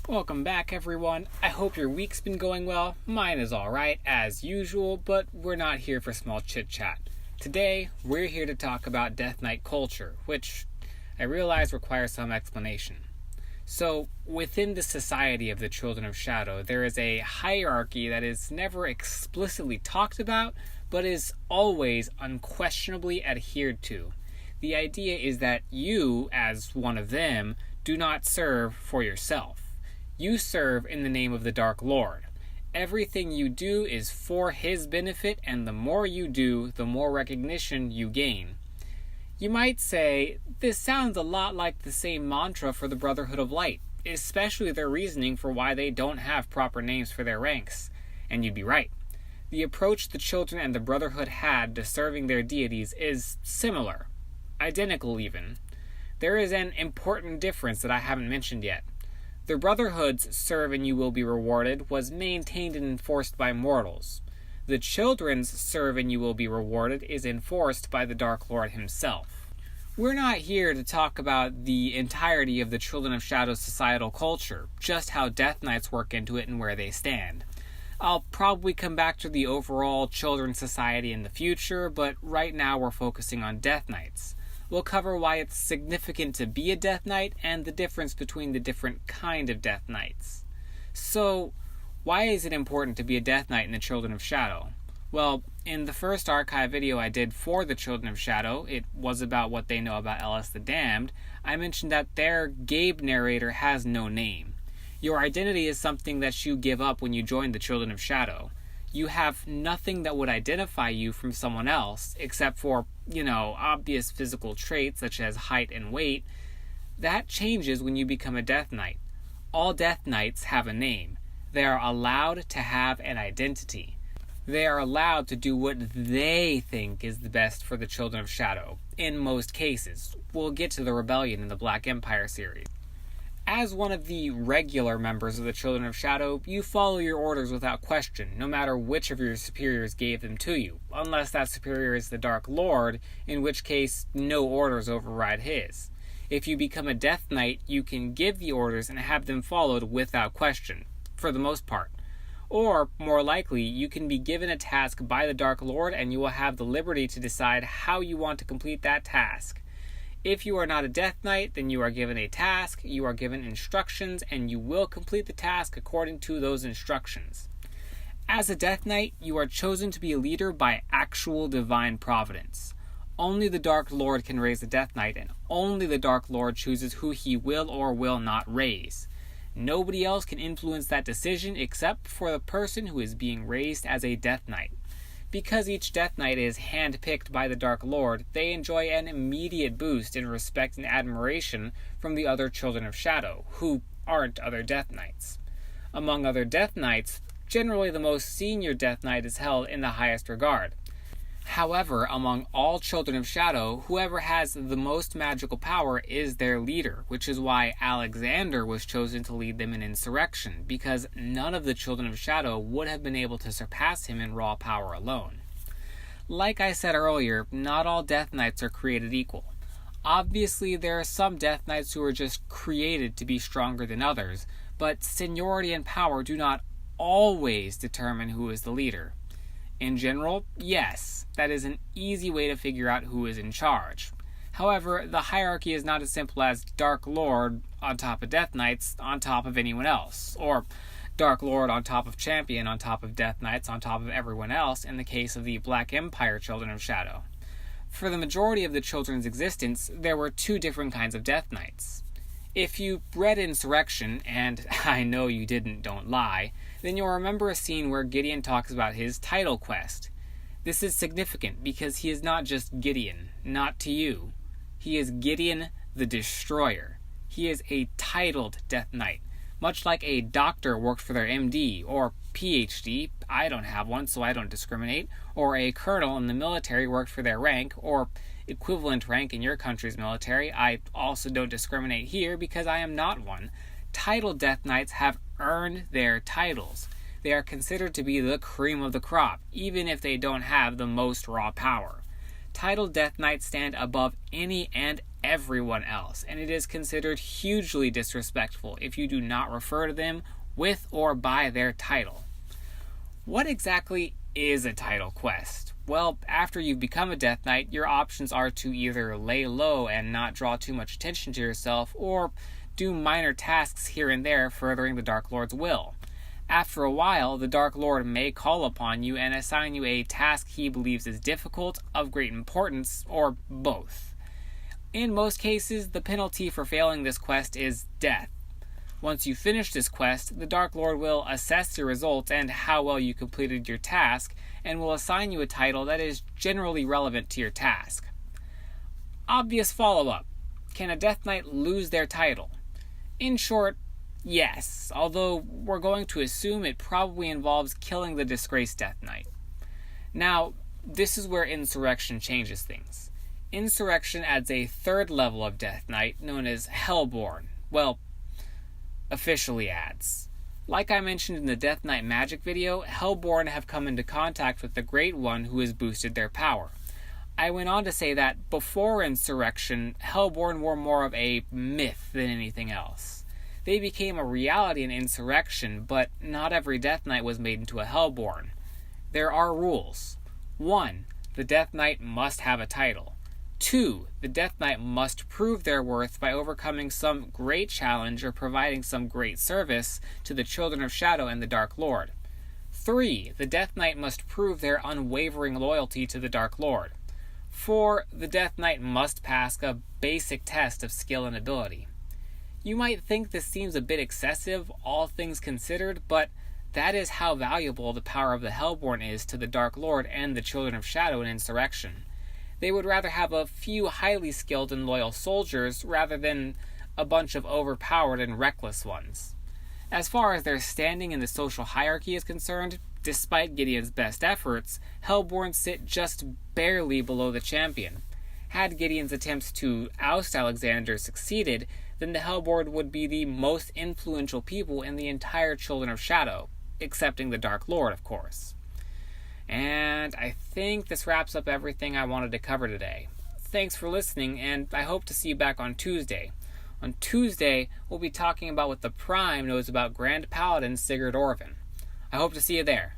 Welcome back, everyone. I hope your week's been going well. Mine is alright, as usual, but we're not here for small chit-chat. Today, we're here to talk about Death Knight culture, which I realize requires some explanation. So, within the society of the Children of Shadow, there is a hierarchy that is never explicitly talked about, but is always unquestionably adhered to. The idea is that you, as one of them, do not serve for yourself. You serve in the name of the Dark Lord. Everything you do is for his benefit, and the more you do, the more recognition you gain. You might say, this sounds a lot like the same mantra for the Brotherhood of Light, especially their reasoning for why they don't have proper names for their ranks. And you'd be right. The approach the Children and the Brotherhood had to serving their deities is similar. Identical even. There is an important difference that I haven't mentioned yet. The Brotherhood's serve and you will be rewarded was maintained and enforced by mortals. The Children's serve and you will be rewarded is enforced by the Dark Lord himself. We're not here to talk about the entirety of the Children of Shadow's societal culture, just how Death Knights work into it and where they stand. I'll probably come back to the overall Children's society in the future, but right now we're focusing on Death Knights. We'll cover why it's significant to be a Death Knight and the difference between the different kind of Death Knights. So, why is it important to be a Death Knight in the Children of Shadow? Well, in the first archive video I did for the Children of Shadow, it was about what they know about Ellis the Damned, I mentioned that their Gabe narrator has no name. Your identity is something that you give up when you join the Children of Shadow. You have nothing that would identify you from someone else, except for, obvious physical traits such as height and weight. That changes when you become a Death Knight. All Death Knights have a name. They are allowed to have an identity. They are allowed to do what they think is the best for the Children of Shadow, in most cases. We'll get to the Rebellion in the Black Empire series. As one of the regular members of the Children of Shadow, you follow your orders without question, no matter which of your superiors gave them to you, unless that superior is the Dark Lord, in which case no orders override his. If you become a Death Knight, you can give the orders and have them followed without question, for the most part. Or, more likely, you can be given a task by the Dark Lord and you will have the liberty to decide how you want to complete that task. If you are not a Death Knight, then you are given a task, you are given instructions, and you will complete the task according to those instructions. As a Death Knight, you are chosen to be a leader by actual divine providence. Only the Dark Lord can raise a Death Knight, and only the Dark Lord chooses who he will or will not raise. Nobody else can influence that decision except for the person who is being raised as a Death Knight. Because each Death Knight is hand-picked by the Dark Lord, they enjoy an immediate boost in respect and admiration from the other Children of Shadow, who aren't other Death Knights. Among other Death Knights, generally the most senior Death Knight is held in the highest regard. However, among all Children of Shadow, whoever has the most magical power is their leader, which is why Alexander was chosen to lead them in insurrection, because none of the Children of Shadow would have been able to surpass him in raw power alone. Like I said earlier, not all Death Knights are created equal. Obviously, there are some Death Knights who are just created to be stronger than others, but seniority and power do not always determine who is the leader. In general, yes, that is an easy way to figure out who is in charge. However, the hierarchy is not as simple as Dark Lord on top of Death Knights on top of anyone else, or Dark Lord on top of Champion on top of Death Knights on top of everyone else in the case of the Black Empire Children of Shadow. For the majority of the Children's existence, there were two different kinds of Death Knights. If you read Insurrection, and I know you didn't, don't lie, then you'll remember a scene where Gideon talks about his title quest. This is significant because he is not just Gideon, not to you. He is Gideon the Destroyer. He is a titled Death Knight, much like a doctor worked for their MD, or PhD, I don't have one so I don't discriminate, or a colonel in the military worked for their rank, or equivalent rank in your country's military. I also don't discriminate here because I am not one. Titled Death Knights have earned their titles. They are considered to be the cream of the crop, even if they don't have the most raw power. Titled Death Knights stand above any and everyone else, and it is considered hugely disrespectful if you do not refer to them with or by their title. What exactly is a title quest? Well, after you've become a Death Knight, your options are to either lay low and not draw too much attention to yourself, or do minor tasks here and there furthering the Dark Lord's will. After a while, the Dark Lord may call upon you and assign you a task he believes is difficult, of great importance, or both. In most cases, the penalty for failing this quest is death. Once you finish this quest, the Dark Lord will assess your results and how well you completed your task, and will assign you a title that is generally relevant to your task. Obvious follow-up. Can a Death Knight lose their title? In short, yes, although we're going to assume it probably involves killing the disgraced Death Knight. Now, this is where Insurrection changes things. Insurrection adds a third level of Death Knight known as Hellborn. Well, officially adds. Like I mentioned in the Death Knight Magic video, Hellborn have come into contact with the Great One who has boosted their power. I went on to say that before Insurrection, Hellborn were more of a myth than anything else. They became a reality in Insurrection, but not every Death Knight was made into a Hellborn. There are rules. 1. The Death Knight must have a title. 2. The Death Knight must prove their worth by overcoming some great challenge or providing some great service to the Children of Shadow and the Dark Lord. 3. The Death Knight must prove their unwavering loyalty to the Dark Lord. 4. The Death Knight must pass a basic test of skill and ability. You might think this seems a bit excessive, all things considered, but that is how valuable the power of the Hellborn is to the Dark Lord and the Children of Shadow in Insurrection. They would rather have a few highly skilled and loyal soldiers rather than a bunch of overpowered and reckless ones. As far as their standing in the social hierarchy is concerned, despite Gideon's best efforts, Hellborn sit just barely below the champion. Had Gideon's attempts to oust Alexander succeeded, then the Hellborn would be the most influential people in the entire Children of Shadow, excepting the Dark Lord, of course. And I think this wraps up everything I wanted to cover today. Thanks for listening, and I hope to see you back on Tuesday. On Tuesday, we'll be talking about what the Prime knows about Grand Paladin Sigurd Orvin. I hope to see you there.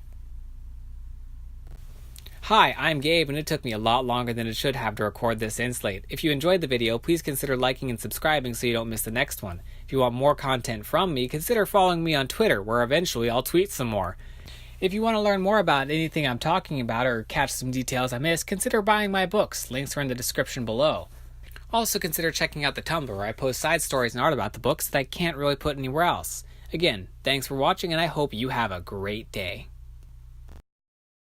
Hi, I'm Gabe, and it took me a lot longer than it should have to record this in Slate. If you enjoyed the video, please consider liking and subscribing so you don't miss the next one. If you want more content from me, consider following me on Twitter, where eventually I'll tweet some more. If you want to learn more about anything I'm talking about or catch some details I missed, consider buying my books. Links are in the description below. Also consider checking out the Tumblr, where I post side stories and art about the books that I can't really put anywhere else. Again, thanks for watching, and I hope you have a great day.